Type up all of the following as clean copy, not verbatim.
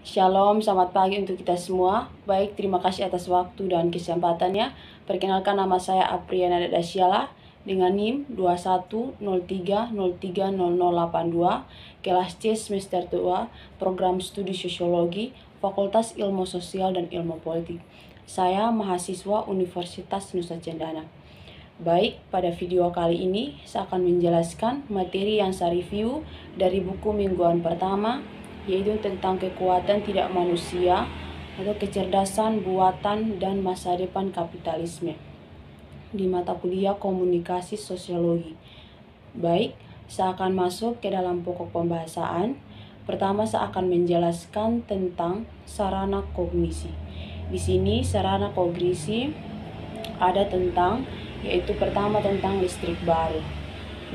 Shalom, selamat pagi untuk kita semua. Baik, terima kasih atas waktu dan kesempatannya. Perkenalkan, nama saya Apriana Dasyala dengan NIM 2103030082, kelas C semester 2, program studi sosiologi, Fakultas Ilmu Sosial dan Ilmu Politik. Saya mahasiswa Universitas Nusa Cendana. Baik, pada video kali ini saya akan menjelaskan materi yang saya review dari buku mingguan pertama, yaitu tentang kekuatan tidak manusia atau kecerdasan buatan dan masa depan kapitalisme di mata kuliah komunikasi sosiologi. Baik, saya akan masuk ke dalam pokok pembahasan. Pertama, saya akan menjelaskan tentang sarana kognisi. Di sini sarana kognisi ada tentang, yaitu pertama tentang listrik baru.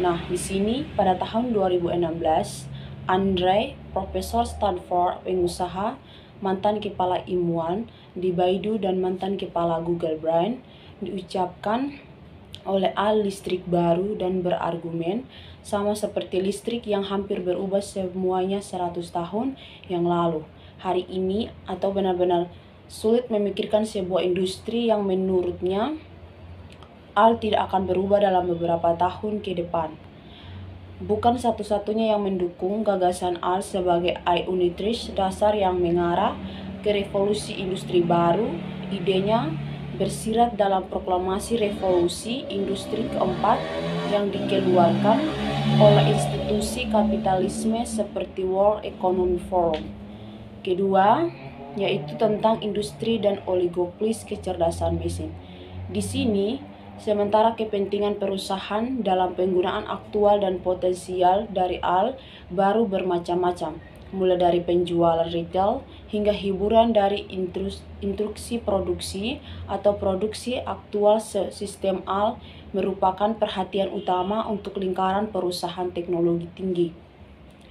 Nah, di sini pada tahun 2016, Andre, Profesor Stanford, pengusaha, mantan kepala Imwan di Baidu dan mantan kepala Google Brain, diucapkan oleh listrik baru dan berargumen sama seperti listrik yang hampir berubah semuanya 100 tahun yang lalu. Hari ini atau benar-benar sulit memikirkan sebuah industri yang menurutnya tidak akan berubah dalam beberapa tahun ke depan. Bukan satu-satunya yang mendukung gagasan sebagai unitris dasar yang mengarah ke revolusi industri baru. Idenya bersirat dalam proklamasi revolusi industri keempat yang dikeluarkan oleh institusi kapitalisme seperti World Economic Forum. Kedua, yaitu tentang industri dan oligopolis kecerdasan mesin. Di sini, sementara kepentingan perusahaan dalam penggunaan aktual dan potensial dari baru bermacam-macam, mulai dari penjualan retail hingga hiburan dari instruksi produksi atau produksi aktual sistem merupakan perhatian utama untuk lingkaran perusahaan teknologi tinggi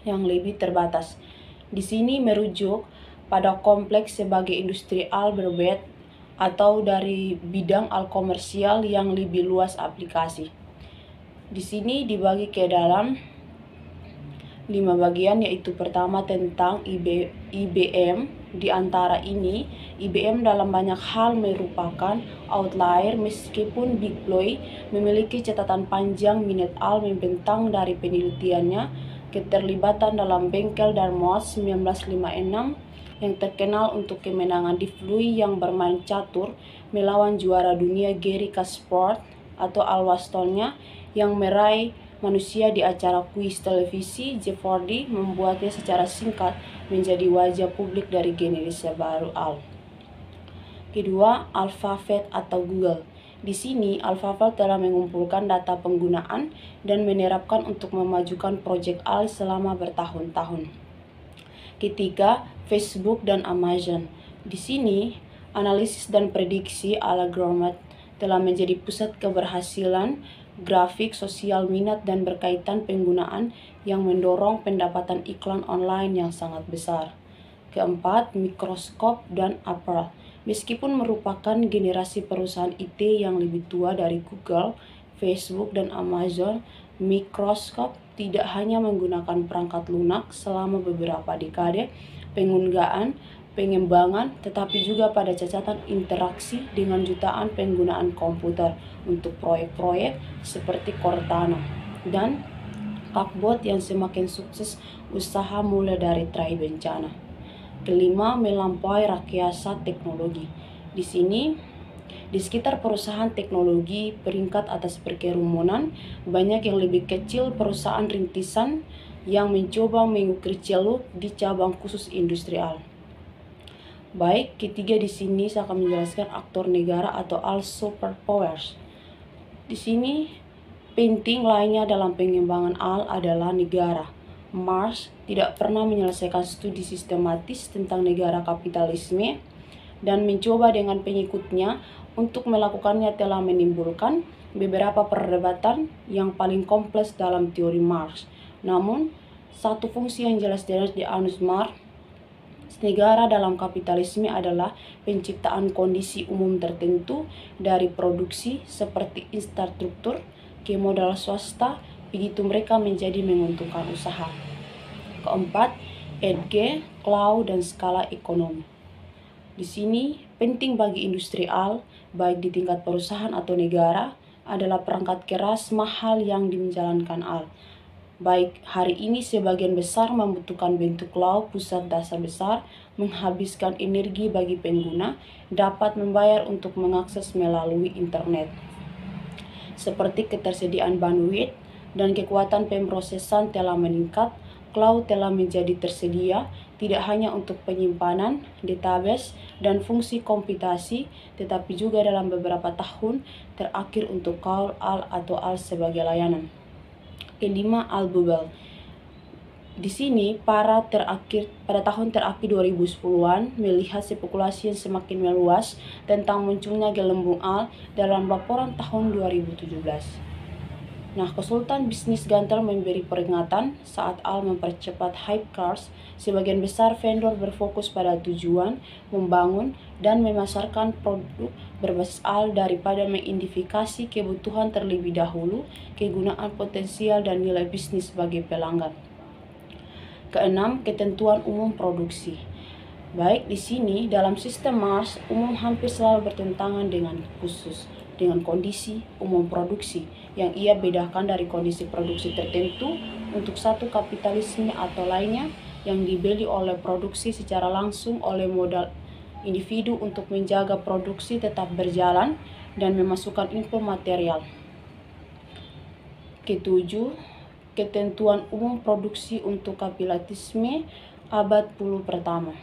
yang lebih terbatas. Di sini merujuk pada kompleks sebagai industri berbeda atau dari bidang komersial yang lebih luas aplikasi. Di sini dibagi ke dalam 5 bagian, yaitu pertama tentang IBM. Di antara ini, IBM dalam banyak hal merupakan outlier meskipun Big Boy memiliki catatan panjang minat membentang dari penelitiannya, keterlibatan dalam bengkel Dartmouth 1956 yang terkenal untuk kemenangan di Fluid yang bermain catur melawan juara dunia Garry Kasparov, atau Wastonnya yang meraih manusia di acara kuis televisi Jeopardy, membuatnya secara singkat menjadi wajah publik dari generasi baru Kedua, Alphabet atau Google. Di sini, Alphabet telah mengumpulkan data penggunaan dan menerapkan untuk memajukan proyek selama bertahun-tahun. Ketiga, Facebook dan Amazon. Di sini, analisis dan prediksi algoritma telah menjadi pusat keberhasilan grafik sosial minat dan berkaitan penggunaan yang mendorong pendapatan iklan online yang sangat besar. Keempat, Microsoft dan Apple. Meskipun merupakan generasi perusahaan IT yang lebih tua dari Google, Facebook, dan Amazon, Microsoft tidak hanya menggunakan perangkat lunak selama beberapa dekade pengembangan, tetapi juga pada catatan interaksi dengan jutaan penggunaan komputer untuk proyek-proyek seperti Cortana dan Chatbot yang semakin sukses usaha mulai dari try bencana. Kelima, melampaui rakyasa teknologi. Di sini, di sekitar perusahaan teknologi peringkat atas perkerumunan, banyak yang lebih kecil perusahaan rintisan yang mencoba mengukir celup di cabang khusus industrial. Baik, ketiga di sini saya akan menjelaskan aktor negara atau superpowers. Di sini penting lainnya dalam pengembangan adalah negara. Marx tidak pernah menyelesaikan studi sistematis tentang negara kapitalisme dan mencoba dengan pengikutnya untuk melakukannya telah menimbulkan beberapa perdebatan yang paling kompleks dalam teori Marx. Namun, satu fungsi yang jelas-jelas di Marx negara dalam kapitalisme adalah penciptaan kondisi umum tertentu dari produksi seperti infrastruktur ke modal swasta, begitu mereka menjadi menguntungkan usaha. Keempat, EDG, cloud, dan skala ekonomi. Di sini, penting bagi industri AL, baik di tingkat perusahaan atau negara, adalah perangkat keras mahal yang menjalankan AL. Baik hari ini sebagian besar membutuhkan bentuk cloud pusat data besar, menghabiskan energi bagi pengguna, dapat membayar untuk mengakses melalui internet. Seperti ketersediaan bandwidth dan kekuatan pemrosesan telah meningkat, cloud telah menjadi tersedia tidak hanya untuk penyimpanan, database, dan fungsi komputasi, tetapi juga dalam beberapa tahun terakhir untuk cloud AL atau AL sebagai layanan. Kelima, AL bubble. Di sini, pada tahun terakhir 2010-an melihat spekulasi yang semakin meluas tentang munculnya gelembung AL dalam laporan tahun 2017. Nah, konsultan bisnis Gantel memberi peringatan saat AL mempercepat hype cars, sebagian besar vendor berfokus pada tujuan, membangun, dan memasarkan produk berbasis AL daripada mengidentifikasi kebutuhan terlebih dahulu, kegunaan potensial, dan nilai bisnis bagi pelanggan. Keenam, ketentuan umum produksi. Baik di sini, dalam sistem Mars, umum hampir selalu bertentangan dengan kondisi umum produksi yang ia bedakan dari kondisi produksi tertentu untuk satu kapitalisme atau lainnya yang dibeli oleh produksi secara langsung oleh modal individu untuk menjaga produksi tetap berjalan dan memasukkan input material. Ketujuh, ketentuan umum produksi untuk kapitalisme abad 10 pertama.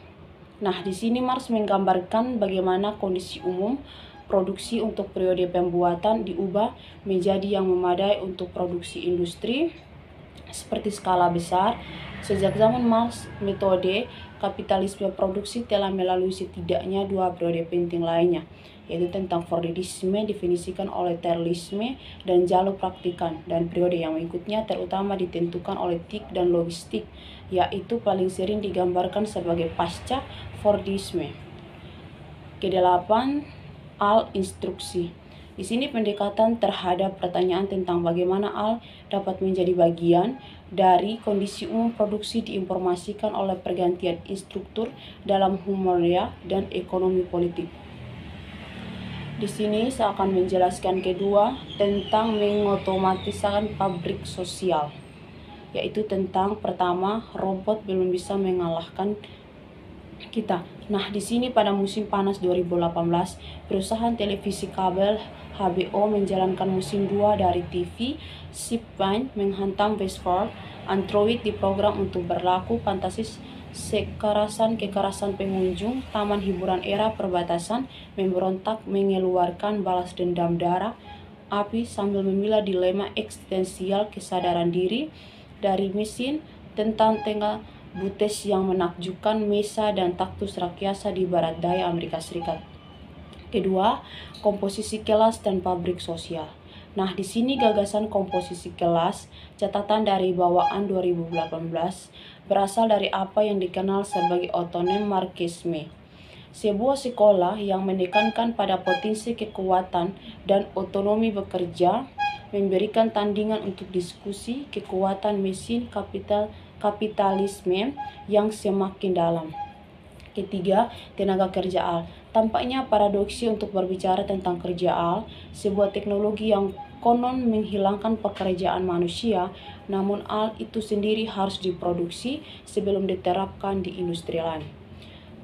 Nah, di sini Marx menggambarkan bagaimana kondisi umum produksi untuk periode pembuatan diubah menjadi yang memadai untuk produksi industri seperti skala besar. Sejak zaman Marx, metode kapitalisme produksi telah melalui setidaknya dua periode penting lainnya, yaitu tentang Fordisme definisikan oleh Taylorisme dan jalur praktikan, dan periode yang mengikutnya terutama ditentukan oleh TIC dan logistik, yaitu paling sering digambarkan sebagai pasca Fordisme. Kedelapan, AL instruksi. Di sini pendekatan terhadap pertanyaan tentang bagaimana AL dapat menjadi bagian dari kondisi umum produksi diinformasikan oleh pergantian instruktur dalam humoria dan ekonomi politik. Di sini saya akan menjelaskan kedua tentang mengotomatiskan pabrik sosial, yaitu tentang pertama, robot belum bisa mengalahkan kita. Nah, di sini pada musim panas 2018, perusahaan televisi kabel HBO menjalankan musim 2 dari TV Sipwine menghantam Westworld Android di program untuk berlaku fantasis kekerasan pengunjung taman hiburan era perbatasan memberontak mengeluarkan balas dendam darah api sambil memilah dilema eksistensial kesadaran diri dari mesin tentang tengah butes yang menakjubkan Mesa dan Taktus Rakyasa di barat daya Amerika Serikat. Kedua, komposisi kelas dan pabrik sosial. Nah, di sini gagasan komposisi kelas, catatan dari bawaan 2018, berasal dari apa yang dikenal sebagai otonom marxisme. Sebuah sekolah yang menekankan pada potensi kekuatan dan otonomi bekerja, memberikan tandingan untuk diskusi kekuatan mesin kapitalisme yang semakin dalam. Ketiga, tenaga kerja AL. Tampaknya paradoksi untuk berbicara tentang kerja AL, sebuah teknologi yang konon menghilangkan pekerjaan manusia, namun AL itu sendiri harus diproduksi sebelum diterapkan di industri lain.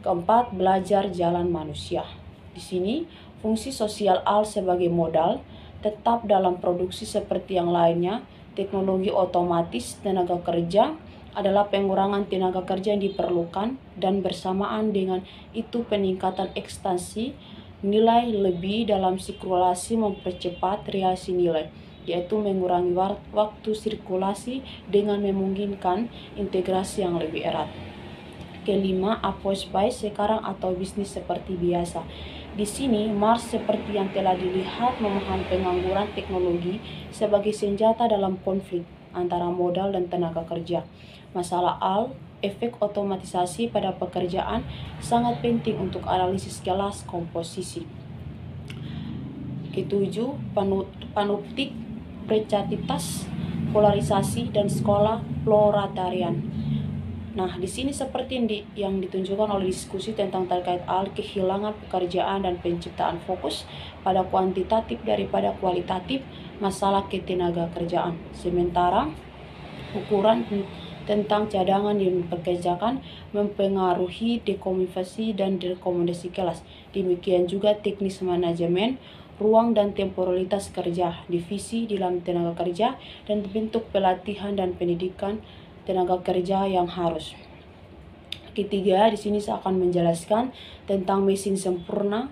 Keempat, belajar jalan manusia. Di sini, fungsi sosial AL sebagai modal tetap dalam produksi seperti yang lainnya. Teknologi otomatis tenaga kerja adalah pengurangan tenaga kerja yang diperlukan dan bersamaan dengan itu peningkatan ekstensi nilai lebih dalam sirkulasi mempercepat reaksi nilai, yaitu mengurangi waktu sirkulasi dengan memungkinkan integrasi yang lebih erat. Kelima, apospai sekarang atau bisnis seperti biasa. Di sini, Marx seperti yang telah dilihat memahami pengangguran teknologi sebagai senjata dalam konflik antara modal dan tenaga kerja. Masalah AL, efek otomatisasi pada pekerjaan sangat penting untuk analisis kelas komposisi. Ketujuh, panoptik, precapitas, polarisasi, dan sekolah proletarian. Nah, di sini seperti yang ditunjukkan oleh diskusi tentang terkait kehilangan pekerjaan dan penciptaan fokus pada kuantitatif daripada kualitatif masalah ketenaga kerjaan. Sementara ukuran tentang cadangan yang dipekerjakan mempengaruhi dekomisasi dan rekomendasi kelas. Demikian juga teknis manajemen, ruang dan temporalitas kerja, divisi dalam tenaga kerja, dan bentuk pelatihan dan pendidikan tenaga kerja yang harus. Ketiga, di sini saya akan menjelaskan tentang mesin sempurna,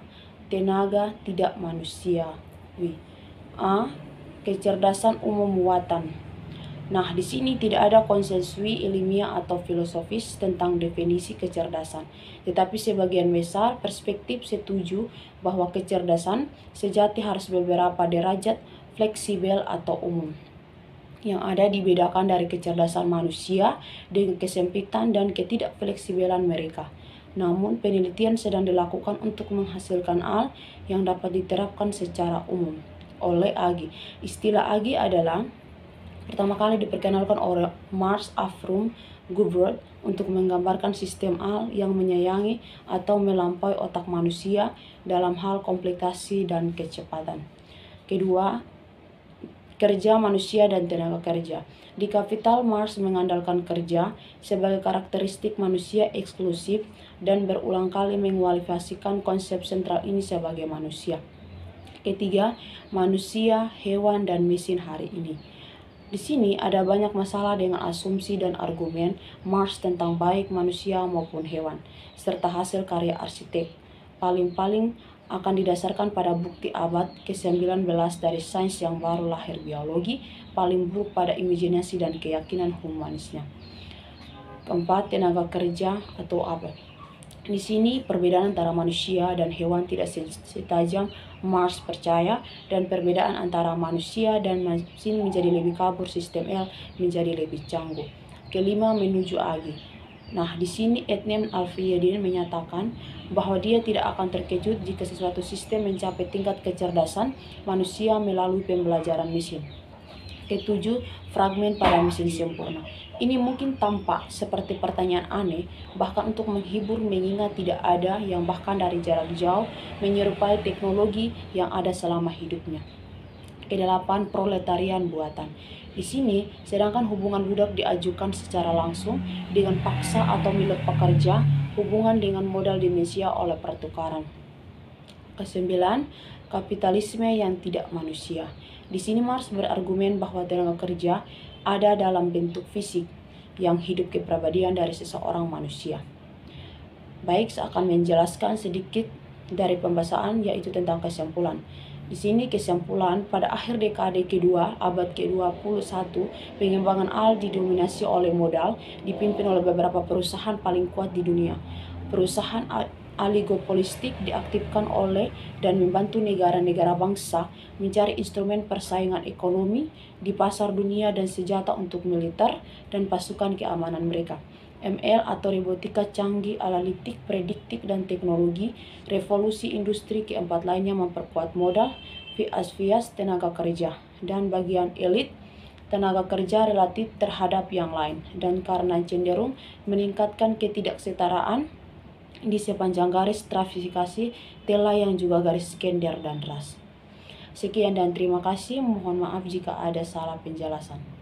tenaga tidak manusiawi. A. Kecerdasan umum muatan. Nah, di sini tidak ada konsensui ilmiah atau filosofis tentang definisi kecerdasan, tetapi sebagian besar perspektif setuju bahwa kecerdasan sejati harus beberapa derajat fleksibel atau umum, yang ada dibedakan dari kecerdasan manusia dengan kesempitan dan ketidakfleksibelan mereka. Namun, penelitian sedang dilakukan untuk menghasilkan hal yang dapat diterapkan secara umum. Oleh Agi. Istilah Agi adalah pertama kali diperkenalkan oleh Mars Avrum Guibert untuk menggambarkan sistem hal yang menyayangi atau melampaui otak manusia dalam hal komplikasi dan kecepatan. Kedua, kerja manusia dan tenaga kerja. Di Kapital, Marx mengandalkan kerja sebagai karakteristik manusia eksklusif dan berulang kali mengualifikasikan konsep sentral ini sebagai manusia. Ketiga, manusia, hewan, dan mesin hari ini. Di sini ada banyak masalah dengan asumsi dan argumen Marx tentang baik manusia maupun hewan, serta hasil karya arsitek. Paling-paling akan didasarkan pada bukti abad ke-19 dari sains yang baru lahir biologi, paling buruk pada imajinasi dan keyakinan humanisnya. Keempat, tenaga kerja atau apa? Di sini perbedaan antara manusia dan hewan tidak setajam Marx percaya, dan perbedaan antara manusia dan mesin menjadi lebih kabur, sistem L menjadi lebih canggung. Kelima, menuju Agi. Nah, di sini Edmund Alfredin menyatakan bahwa dia tidak akan terkejut jika sesuatu sistem mencapai tingkat kecerdasan manusia melalui pembelajaran mesin. Ketujuh, fragmen pada mesin sempurna. Ini mungkin tampak seperti pertanyaan aneh, bahkan untuk menghibur, mengingat tidak ada yang bahkan dari jarak jauh menyerupai teknologi yang ada selama hidupnya. Kedelapan, proletarian buatan. Di sini, sedangkan hubungan budak diajukan secara langsung dengan paksa atau milik pekerja, hubungan dengan modal dimensia oleh pertukaran. Kesembilan, kapitalisme yang tidak manusia. Di sini Marx berargumen bahwa tenaga kerja ada dalam bentuk fisik yang hidup kepribadian dari seseorang manusia. Baik, saya akan menjelaskan sedikit dari pembahasan, yaitu tentang kesimpulan. Di sini kesimpulan, pada akhir dekade kedua abad ke-21, pengembangan hal didominasi oleh modal, dipimpin oleh beberapa perusahaan paling kuat di dunia. Perusahaan oligopolistik diaktifkan oleh dan membantu negara-negara bangsa mencari instrumen persaingan ekonomi di pasar dunia dan senjata untuk militer dan pasukan keamanan mereka. ML atau robotika canggih, analitik, prediktif, dan teknologi, revolusi industri keempat lainnya memperkuat modal, vias tenaga kerja, dan bagian elit tenaga kerja relatif terhadap yang lain, dan karena cenderung meningkatkan ketidaksetaraan di sepanjang garis stratifikasi tela yang juga garis gender dan ras. Sekian dan terima kasih, mohon maaf jika ada salah penjelasan.